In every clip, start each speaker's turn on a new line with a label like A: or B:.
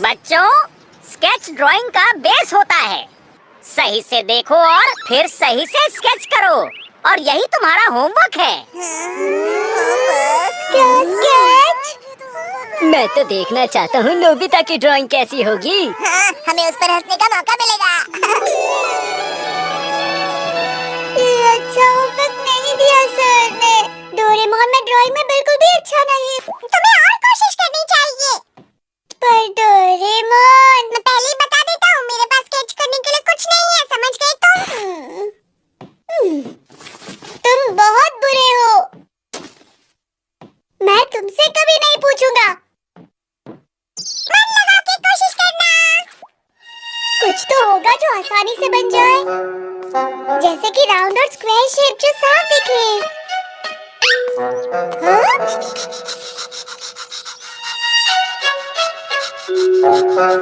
A: बच्चों, sketch drawing का base होता है। सही से देखो और फिर सही से स्केच करो, और यही तुम्हारा होमवर्क है।
B: क्या स्केच?
C: मैं तो देखना चाहता हूँ नोबिता की ड्राइंग कैसी होगी।
B: हाँ, हमें उस पर हंसने का मौका मिलेगा। ये अच्छा होमवर्क नहीं दिया सर ने। डोरेमोन में ड्राइंग में बिल्कुल भी अच्छा नहीं। तुम्हें और कोशिश करनी चाहिए। पर डोरेमोन, मैं पहले ही बता देता हूँ, मेरे पास स्केच करने के लिए कुछ नहीं है, समझ गए तुम? तुम बहुत बुरे हो। मैं तुमसे कभी नहीं पूछूंगा। मन लगा के कोशिश करना। कुछ तो होगा जो आसानी से बन जाए, जैसे कि राउंड और स्क्वायर शेप जो साफ दिखे।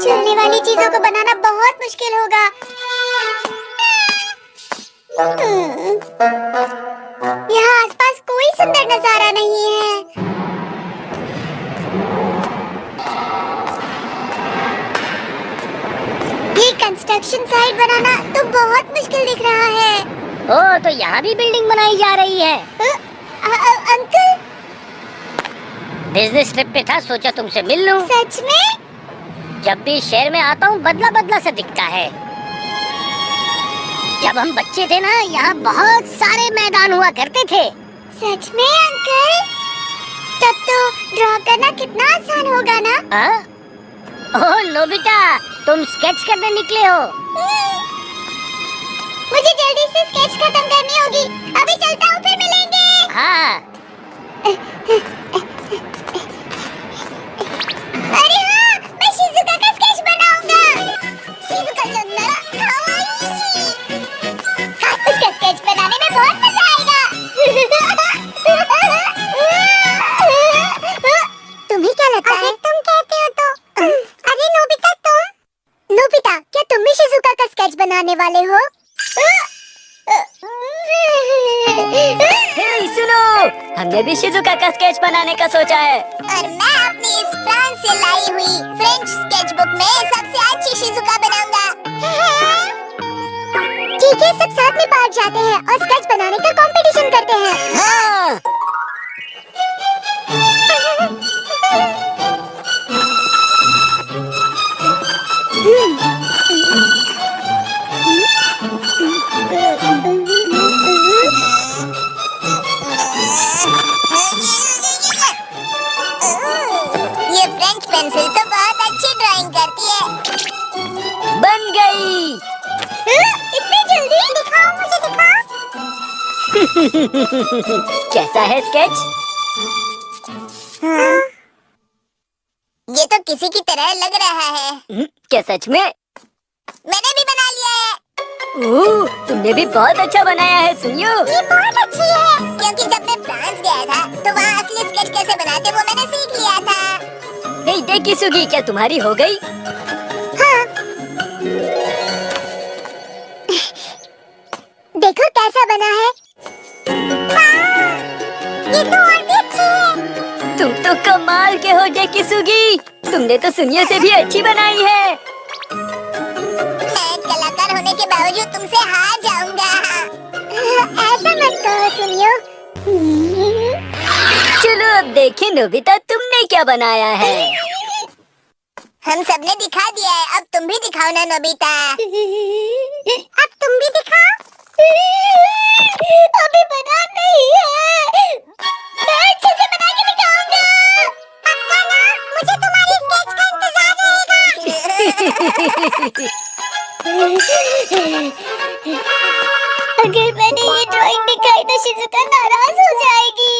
B: चलने वाली चीजों को बनाना बहुत मुश्किल होगा। यहाँ आसपास कोई सुंदर नजारा नहीं है। ये कंस्ट्रक्शन साइट बनाना तो बहुत मुश्किल दिख रहा है।
A: ओह, तो यहाँ भी बिल्डिंग बनाई जा रही है।
B: अंकल,
A: बिजनेस ट्रिप पे था, सोचा तुमसे मिल लूं।
B: सच में?
A: जब भी शहर में आता हूँ बदला बदला सा दिखता है। जब हम बच्चे थे ना, यहाँ बहुत सारे मैदान हुआ करते थे।
B: सच में अंकल? तब तो ड्रॉ करना कितना आसान होगा ना?
A: ओह नोबिता, तुम स्केच करने निकले हो।
B: मुझे जल्दी से स्केच खत्म करनी होगी। अभी चलता हूँ, फिर मिलेंगे।
A: हाँ।
B: अरे हाँ, मैं शिजुका का स्केच बनाऊंगा। शिजुका जो नरा कावाई सी। हाँ, उसका स्केच बनाने में बहुत मजा आएगा। तुम्हें क्या लगता है? तुम कहते हो तो। अरे नोबिता, तुम? नोबिता, क्या तुम भी शिजुका का स्केच बनाने वाले हो?
C: हे सुनो, हमने भी शिजुका का स्केच बनाने का सोचा है।
B: और मैं अपनी इस फ्रांस से लाई हुई फ्रेंच स्केचबुक में सबसे अच्छी शिजुका बनाऊंगा। ठीक है, सब साथ में पार्क जाते हैं और स्केच बनाने का कंपटीशन करते हैं।
C: हाँ।
B: ये फ्रेंच पेंसिल तो बहुत अच्छी ड्राइंग करती है।
C: बन गई।
B: इतनी जल्दी? दिखाओ, मुझे दिखाओ।
C: कैसा है स्केच?
B: हाँ। ये तो किसी की तरह लग रहा है।
C: क्या सच में?
B: मैंने भी बना लिया है।
C: ओह, तुमने भी बहुत अच्छा बनाया है सुनियो।
B: ये बहुत अच्छी है, क्योंकि जब मैं फ्रांस गया था तो वहाँ असली स्केच कैसे बनाते वो मैंने सीख लिया था।
C: हे देखी सुगी, क्या तुम्हारी हो गई?
B: हाँ। देखो कैसा बना है। ये तो और भी अच्छी है।
C: तुम तो कमाल के हो जेकी सुगी। तुमने तो सुनियो से भी अच्छी बनाई है।
B: मैं कलाकार होने के बावजूद तुमसे हार जाऊंगा। ऐसा मत कहो सुनियो।
C: चलो अब देखें नोबिता, तुमने क्या बनाया है।
B: हम सबने दिखा दिया है, अब तुम भी दिखाओ ना नोबिता। अब तुम भी दिखाओ। अभी बना नहीं है। मैं अच्छे से बना के दिखाऊंगा। पक्का ना? मुझे तुम्हारी स्केच का इंतजार रहेगा। अगर मैंने ये ड्राइंग दिखाई तो शिजुका नाराज हो जाएगी।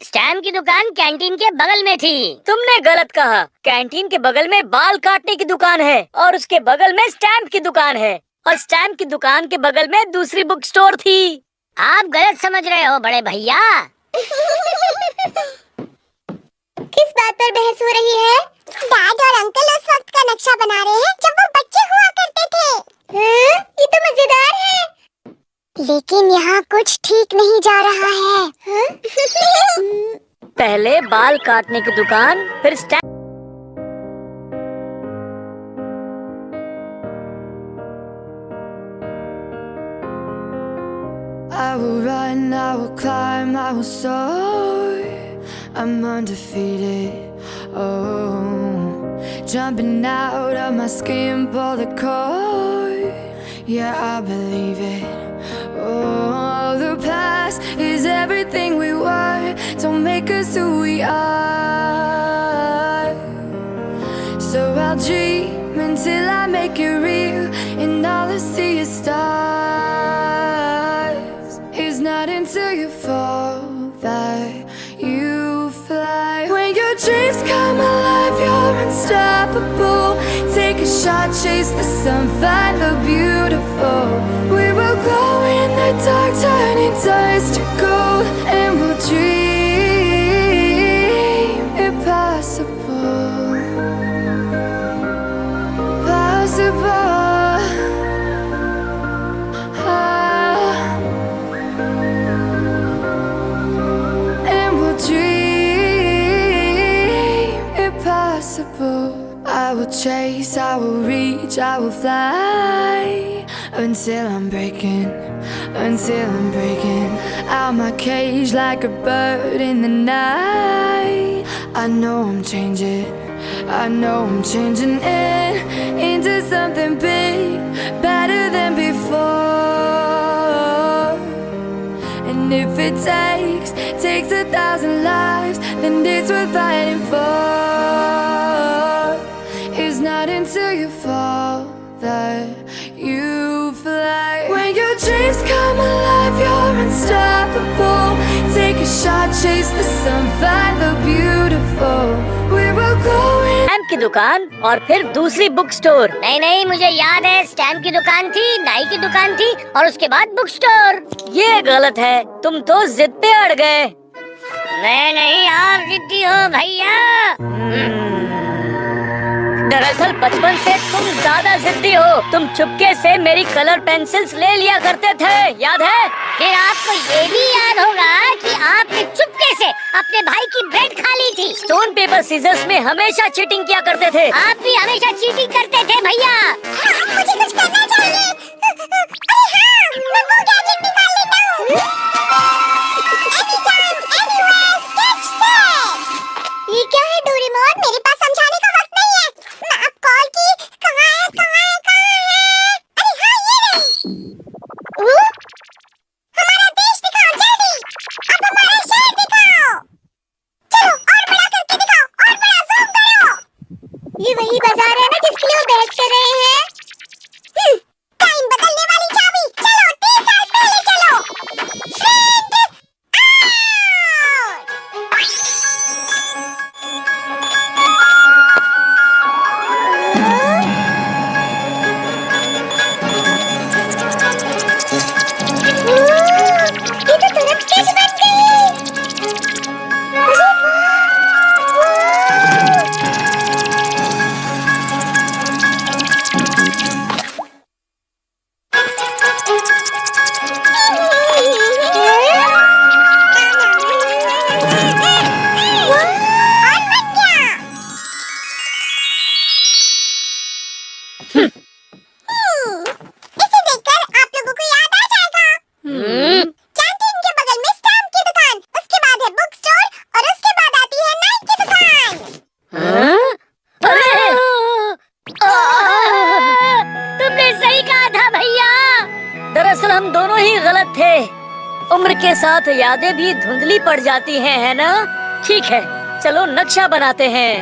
A: स्टैम्प की दुकान कैंटीन के बगल में थी।
C: तुमने गलत कहा। कैंटीन के बगल में बाल काटने की दुकान है और उसके बगल में स्टैम्प की दुकान है और स्टैम्प की दुकान के बगल में दूसरी बुक स्टोर थी।
A: आप गलत समझ रहे हो बड़े भैया।
B: किस बात पर बहस हो रही है? डैड और अंकल उस वक्त का नक्शा बना रहे हैं जब वो बच्चे हुआ करते थे। ये तो मजेदार है। लेकिन यहाँ कुछ ठीक नहीं जा रहा है।
C: पहले बाल काटने की दुकान, फिर stamp.
D: I will run, I will climb, I will soar. I'm undefeated. Oh, jumping out of my skin, pull the cord. Yeah, I believe it. Oh, the past is everything we were. Don't make us who we are. So I'll dream until I make it real, and all I see is stars. It's not until you fall that you fly. When your dreams come alive, you're unstoppable. Take a shot, chase the sun, find the beautiful. We will glow in the dark, turning dust to gold, and we'll dream impossible. Possible. And we'll dream impossible. I will chase, I will reach, I will fly until I'm breaking out my cage like a bird in the night. I know I'm changing it into something big, better than before. And if it takes 1,000 lives, then it's worth fighting for. It's not until you fall that you fly. When your dreams come alive, you're unstoppable. Take a shot, chase the sun, find the beautiful. We will go in.
C: Stamp की दुकान और फिर दूसरी book store.
A: नहीं नहीं, मुझे याद है, स्टैम्प की दुकान थी, नाई की दुकान थी, और उसके बाद बुक स्टोर।
C: ये गलत है, तुम तो जिद पे अड़ गए।
A: नहीं नहीं, आप जिद्दी हो भैया।
C: दरअसल बचपन से तुम ज्यादा जिद्दी हो। तुम चुपके से मेरी कलर पेंसिल्स ले लिया करते थे, याद है?
A: फिर आपको ये भी याद होगा कि आपने चुपके से अपने भाई की ब्रेड खा ली थी।
C: स्टोन पेपर सीजर्स में हमेशा चीटिंग किया करते थे।
A: आप भी हमेशा चीटिंग करते थे भैया।
B: मुझे कुछ करना चाहिए। अरे हाँ, मैं वो गैजेट निकाल लेता हूँ। Anytime, anywhere, sketch set। ये क्या है डोरेमोन? मेरे पास समझाने का वक्त नहीं है। मैप कॉल की, कहाँ है? अरे हाँ, ये रही। हमारा देश दिखाओ जल्दी। अब हमारा शहर दिखाओ। चलो और बड़ा करके दिखाओ, और बड़ा ज़ूम करो। ये वही बाजार है ना जिसके लिए वो बहस कर रहे हैं? टाइम बदलने वाली चाबी। चलो 30 साल पहले चलो। Find out। ये तो तुरंत स्केच बन गई। अरे वाह। इसे देखकर आप लोगों को याद आ जाएगा। कैंटीन के बगल में स्टैम्प की दुकान, उसके बाद है बुक स्टोर, और उसके बाद आती है नाई की दुकान।
A: तुमने सही कहा था भैया।
C: दरअसल हम दोनों ही गलत थे। उम्र के साथ यादें भी धुंधली पड़ जाती हैं, है ना? ठीक है, चलो नक्शा बनाते हैं।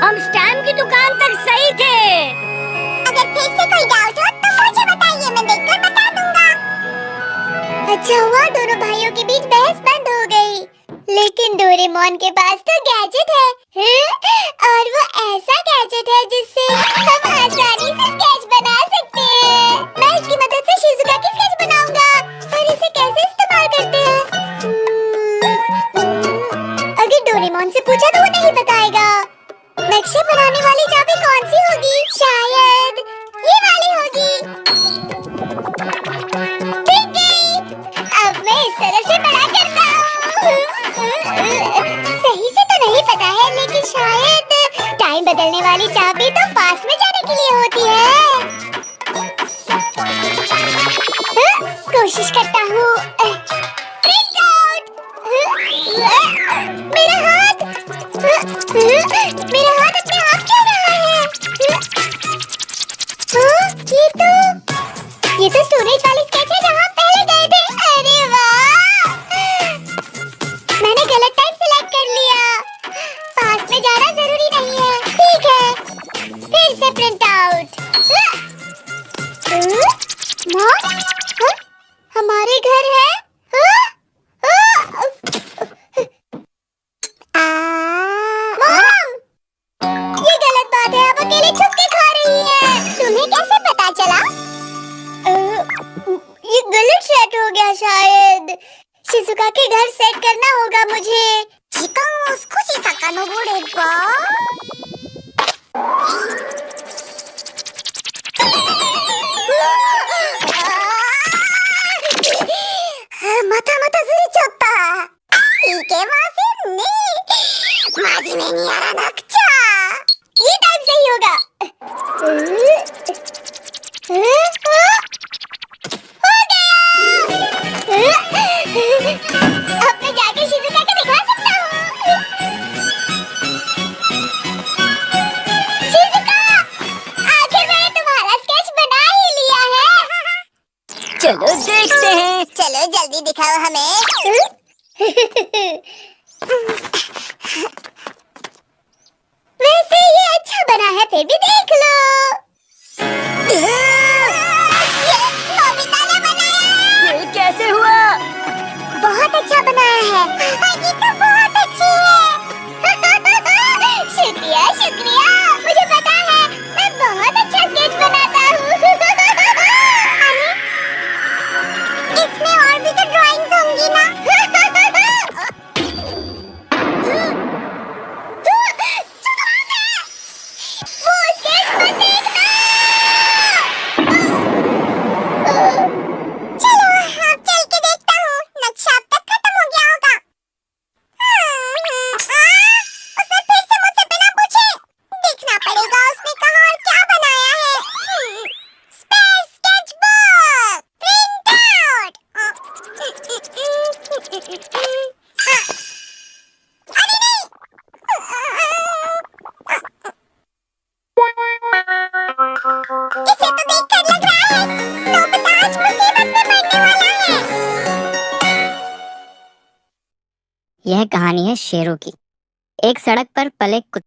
A: हम स्टैम्प की दुकान तक सही थे।
B: अगर फिर से कोई डाउट हो तो मुझे बताइए, मैं देखकर बता दूंगा। अच्छा हुआ दोनों भाइयों के बीच बहस बंद हो गई। लेकिन डोरेमोन के पास तो गैजेट है, और वो ऐसा गैजेट है जिससे हम आसानी से स्केच बना सकते हैं। मैं इसकी मदद से शिजुका की स्केच बनाऊंगा। पर इसे कैसे इस्तेमाल करते हैं? अगर डोरेमोन से पूछा तो वो नहीं बताएगा। नक्शे बनाने वाली चाबी कौन सी होगी? शायद ये वाली होगी। ठीक गई। अब मैं इस तरह से बड़ा करता हूँ। निकलने वाली चाबी तो पास में जाने के लिए होती है। कोशिश करता हूँ। Print out. मेरा हाथ अपने आप क्यों रहा है? ये तो स्टोरेज वाली स्केच है जहाँ पहले गए थे। अरे वाह, मैंने गलत टाइम सिलेक्ट कर लिया। पास में जाना जरूरी नहीं है। ठीक है, फिर से प्रिंट आउट। हमारे घर है। मॉम, ये गलत बात है। आप अकेले छुप के खा रही हैं। तुम्हें कैसे पता चला? ये गलत सेट हो गया शायद। शिजुका के घर सेट करना होगा मुझे। माथा माथा जुरी चोत्ता। इके मासे ने माजी में नहीं आ रहा नक्चा। ये टाइम सही होगा। हो गया। अब मैं जाके शिजुका को दिखा सकता हूँ। शिजुका, आखिर मैंने तुम्हारा स्केच बना ही लिया है।
C: चलो देखते हैं।
B: चलो जल्दी दिखाओ हमें। वैसे ये अच्छा बना है, फिर भी देख लो। ये नोबिता ने बनाया।
C: ये कैसे हुआ?
B: बहुत अच्छा बनाया है। ये तो बहुत अच्छी है। शुक्रिया शुक्रिया, मुझे पता है मैं बहुत अच्छा स्केच बनाता हूँ। अरे, इसमें और भी तो ड्राइंग्स होंगी ना? वो स्केच मत देखना। चलो अब चल के देखता हूँ। नक्शा अब तक खत्म हो गया होगा। उसने फिर से मुझसे बिना पूछे देखना पड़ेगा उसने कहाँ और क्या बनाया है। Space sketchbook print out. अरे नहीं, इसे तो देखकर लग रहा है नोबिता आज मुसीबत में पड़ने वाला है।
A: यह कहानी है शेरों की। एक सड़क पर पले कुत्ते